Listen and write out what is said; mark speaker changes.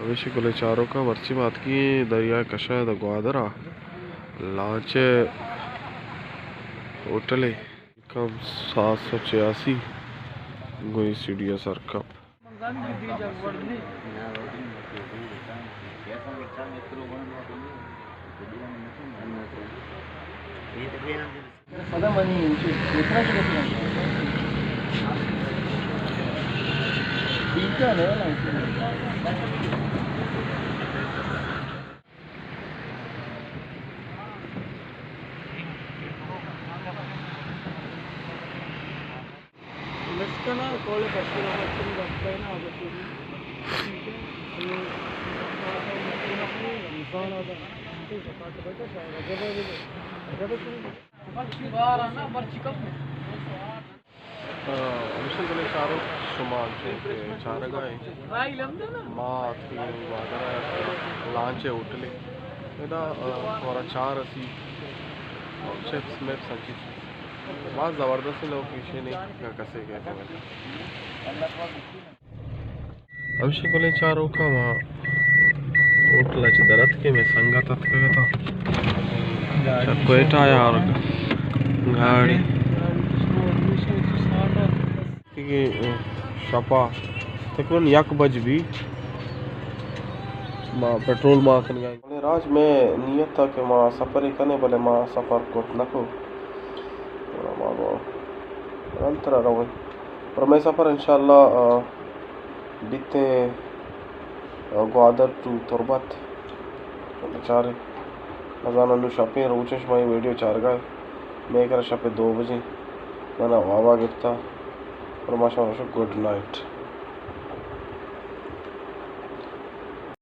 Speaker 1: भविष्य को चारों का वर्ची बात की दरिया कशा द ग्वादरा लाचे होटले कम 786 गोई सीढ़िया सरकप चारों शुमाल चारगाय माँ लांचे होटले और चार असी चिप्स मिप्स अच्छी बहुत ज़बरदस्त लोकेशन है कसे कहते हैं भविष्य को चारों का वहाँ होटलाचे दरत के में संगत था कोयटा यार गाड़ी शपा तकरीबन 1 बज भी माँ पेट्रोल माँ राज में नियत था कि माँ सफ़र ही करने भले माँ सफ़र को न को अंतरा रहो पर मैं सफ़र इंशाल्लाह बीते ग्वादर टू तुरबत बेचारे अजान शपे रोचश माई वीडियो चार गए मैं कर शपे 2 बजे मैंने वावा गिफ्ता और माशा गुड नाइट।